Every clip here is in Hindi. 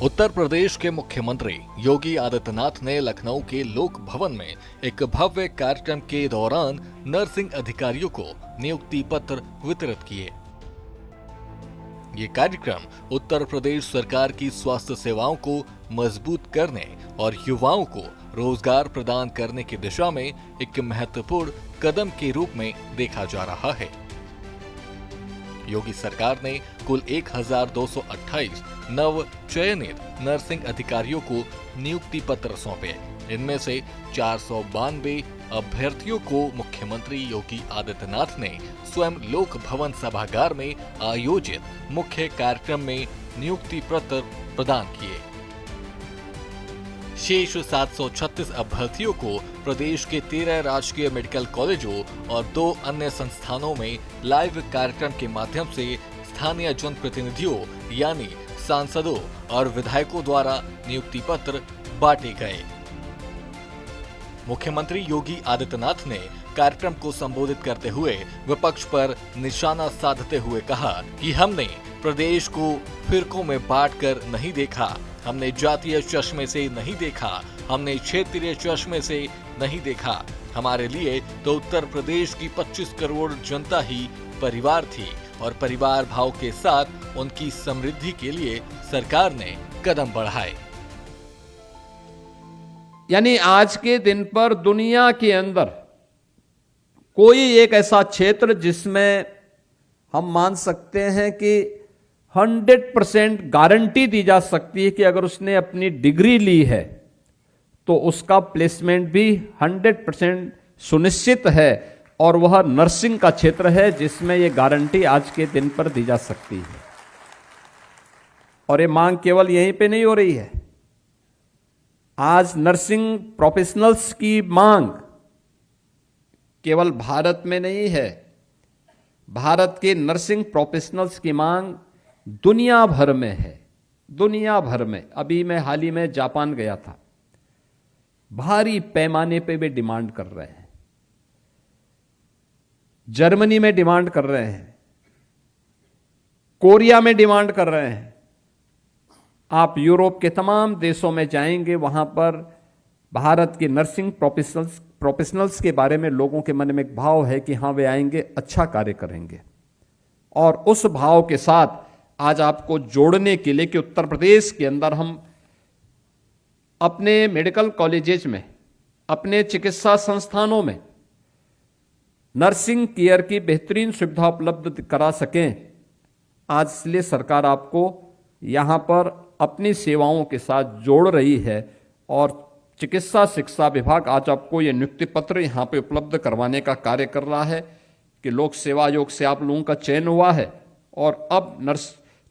उत्तर प्रदेश के मुख्यमंत्री योगी आदित्यनाथ ने लखनऊ के लोक भवन में एक भव्य कार्यक्रम के दौरान नर्सिंग अधिकारियों को नियुक्ति पत्र वितरित किए। ये कार्यक्रम उत्तर प्रदेश सरकार की स्वास्थ्य सेवाओं को मजबूत करने और युवाओं को रोजगार प्रदान करने की दिशा में एक महत्वपूर्ण कदम के रूप में देखा जा रहा है। योगी सरकार ने कुल 1228 नव चयनित नर्सिंग अधिकारियों को नियुक्ति पत्र सौंपे। इनमें से 492 अभ्यर्थियों को मुख्यमंत्री योगी आदित्यनाथ ने स्वयं लोक भवन सभागार में आयोजित मुख्य कार्यक्रम में नियुक्ति पत्र प्रदान किए। शेष 736 अभ्यर्थियों को प्रदेश के 13 राजकीय मेडिकल कॉलेजों और 2 अन्य संस्थानों में लाइव कार्यक्रम के माध्यम से स्थानीय जनप्रतिनिधियों यानी सांसदों और विधायकों द्वारा नियुक्ति पत्र बांटे गए। मुख्यमंत्री योगी आदित्यनाथ ने कार्यक्रम को संबोधित करते हुए विपक्ष पर निशाना साधते हुए कहा कि हमने प्रदेश को फिरकों में बांटकर नहीं देखा, हमने जातीय चश्मे से नहीं देखा, हमने क्षेत्रीय चश्मे से नहीं देखा। हमारे लिए तो उत्तर प्रदेश की 25 करोड़ जनता ही परिवार थी और परिवार भाव के साथ उनकी समृद्धि के लिए सरकार ने कदम बढ़ाए। यानी आज के दिन पर दुनिया के अंदर कोई एक ऐसा क्षेत्र जिसमें हम मान सकते हैं कि 100% गारंटी दी जा सकती है कि अगर उसने अपनी डिग्री ली है तो उसका प्लेसमेंट भी 100% सुनिश्चित है, और वह नर्सिंग का क्षेत्र है जिसमें यह गारंटी आज के दिन पर दी जा सकती है। और ये मांग केवल यहीं पे नहीं हो रही है, आज नर्सिंग प्रोफेशनल्स की मांग केवल भारत में नहीं है, भारत के नर्सिंग प्रोफेशनल्स की मांग दुनिया भर में है। दुनिया भर में, अभी मैं हाल ही में जापान गया था, भारी पैमाने पे वे डिमांड कर रहे हैं, जर्मनी में डिमांड कर रहे हैं, कोरिया में डिमांड कर रहे हैं। आप यूरोप के तमाम देशों में जाएंगे, वहां पर भारत के नर्सिंग प्रोफेशनल्स के बारे में लोगों के मन में एक भाव है कि हां वे आएंगे, अच्छा कार्य करेंगे। और उस भाव के साथ आज आपको जोड़ने के लिए कि उत्तर प्रदेश के अंदर हम अपने मेडिकल कॉलेजेस में, अपने चिकित्सा संस्थानों में नर्सिंग केयर की बेहतरीन सुविधा उपलब्ध करा सकें, आज इसलिए सरकार आपको यहां पर अपनी सेवाओं के साथ जोड़ रही है। और चिकित्सा शिक्षा विभाग आज आपको ये नियुक्ति पत्र यहां पे उपलब्ध करवाने का कार्य कर रहा है कि लोक सेवा आयोग से आप लोगों का चयन हुआ है और अब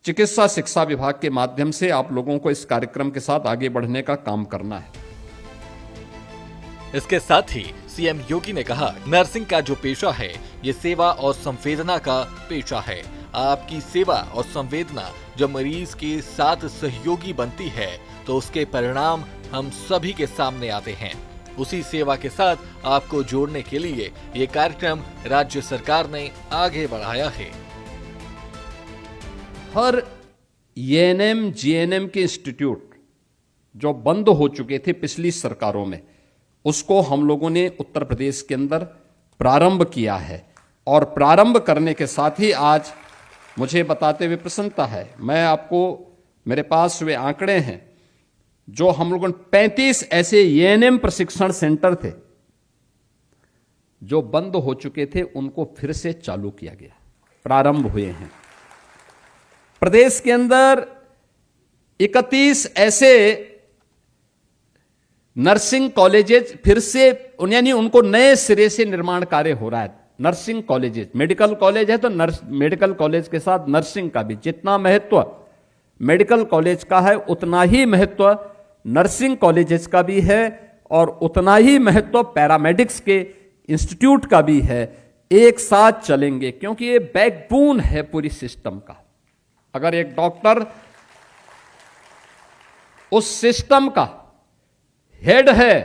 चिकित्सा शिक्षा विभाग के माध्यम से आप लोगों को इस कार्यक्रम के साथ आगे बढ़ने का काम करना है। इसके साथ ही सीएम योगी ने कहा, नर्सिंग का जो पेशा है ये सेवा और संवेदना का पेशा है। आपकी सेवा और संवेदना जब मरीज के साथ सहयोगी बनती है तो उसके परिणाम हम सभी के सामने आते हैं। उसी सेवा के साथ आपको जोड़ने के लिए ये कार्यक्रम राज्य सरकार ने आगे बढ़ाया है। हर एएनएम जीएनएम के इंस्टीट्यूट जो बंद हो चुके थे पिछली सरकारों में, उसको हम लोगों ने उत्तर प्रदेश के अंदर प्रारंभ किया है। और प्रारंभ करने के साथ ही आज मुझे बताते हुए प्रसन्नता है, मैं आपको, मेरे पास वे आंकड़े हैं जो हम लोगों ने 35 ऐसे एएनएम प्रशिक्षण सेंटर थे जो बंद हो चुके थे, उनको फिर से चालू किया गया, प्रारंभ हुए हैं। प्रदेश के अंदर 31 ऐसे नर्सिंग कॉलेजेस फिर से, यानी उनको नए सिरे से निर्माण कार्य हो रहा है। नर्सिंग कॉलेजेस, मेडिकल कॉलेज है तो मेडिकल कॉलेज के साथ नर्सिंग का भी, जितना महत्व मेडिकल कॉलेज का है उतना ही महत्व नर्सिंग कॉलेजेस का भी है, और उतना ही महत्व पैरामेडिक्स के इंस्टीट्यूट का भी है। एक साथ चलेंगे क्योंकि ये बैकबोन है पूरी सिस्टम का। अगर एक डॉक्टर उस सिस्टम का हेड है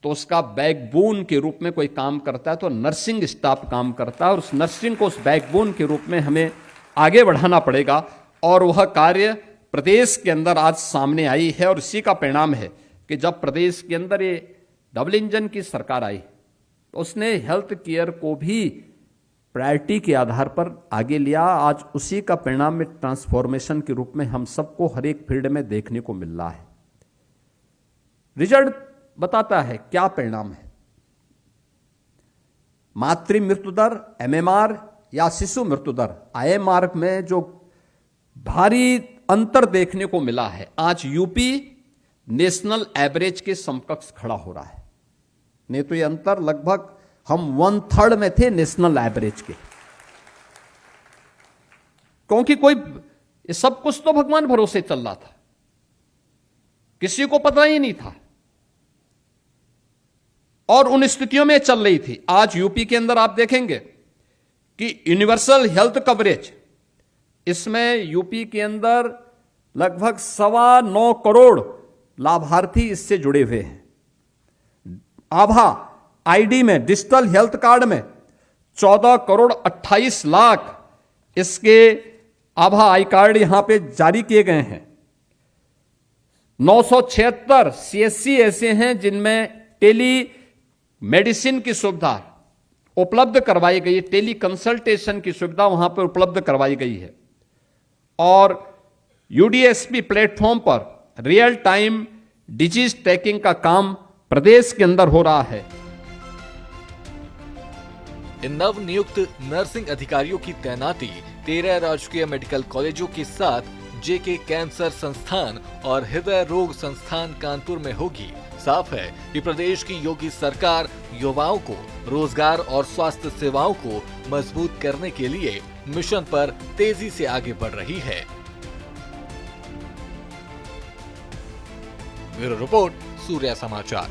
तो उसका बैकबोन के रूप में कोई काम करता है तो नर्सिंग स्टाफ काम करता है, और उस नर्सिंग को उस बैकबोन के रूप में हमें आगे बढ़ाना पड़ेगा। और वह कार्य प्रदेश के अंदर आज सामने आई है। और इसी का परिणाम है कि जब प्रदेश के अंदर ये डबल इंजन की सरकार आई तो उसने हेल्थ केयर को भी प्रायोरिटी के आधार पर आगे लिया। आज उसी का परिणाम में ट्रांसफॉर्मेशन के रूप में हम सबको हर एक फील्ड में देखने को मिल रहा है। रिजल्ट बताता है क्या परिणाम है। मातृ मृत्यु दर एमएमआर या शिशु मृत्यु दर आईएमआर में जो भारी अंतर देखने को मिला है, आज यूपी नेशनल एवरेज के समकक्ष खड़ा हो रहा है। नहीं तो ये अंतर लगभग हम 1/3 में थे नेशनल एवरेज के। क्योंकि कोई ये सब कुछ तो भगवान भरोसे चल रहा था, किसी को पता ही नहीं था और उन स्थितियों में चल रही थी। आज यूपी के अंदर आप देखेंगे कि यूनिवर्सल हेल्थ कवरेज, इसमें यूपी के अंदर लगभग 9.25 करोड़ लाभार्थी इससे जुड़े हुए हैं। आभा आईडी में, डिजिटल हेल्थ कार्ड में 14 करोड़ 28 लाख इसके आभा आई कार्ड यहां पे जारी किए गए हैं। 976 सीएससी ऐसे हैं जिनमें टेली मेडिसिन की सुविधा उपलब्ध करवाई गई है, टेली कंसल्टेशन की सुविधा वहां पर उपलब्ध करवाई गई है। और यूडीएसपी प्लेटफॉर्म पर रियल टाइम डिजीज ट्रैकिंग का काम प्रदेश के अंदर हो रहा है। इन नव नियुक्त नर्सिंग अधिकारियों की तैनाती 13 राजकीय मेडिकल कॉलेजों के साथ जेके कैंसर संस्थान और हृदय रोग संस्थान कानपुर में होगी। साफ है कि प्रदेश की योगी सरकार युवाओं को रोजगार और स्वास्थ्य सेवाओं को मजबूत करने के लिए मिशन पर तेजी से आगे बढ़ रही है। ब्यूरो रिपोर्ट, सूर्या समाचार।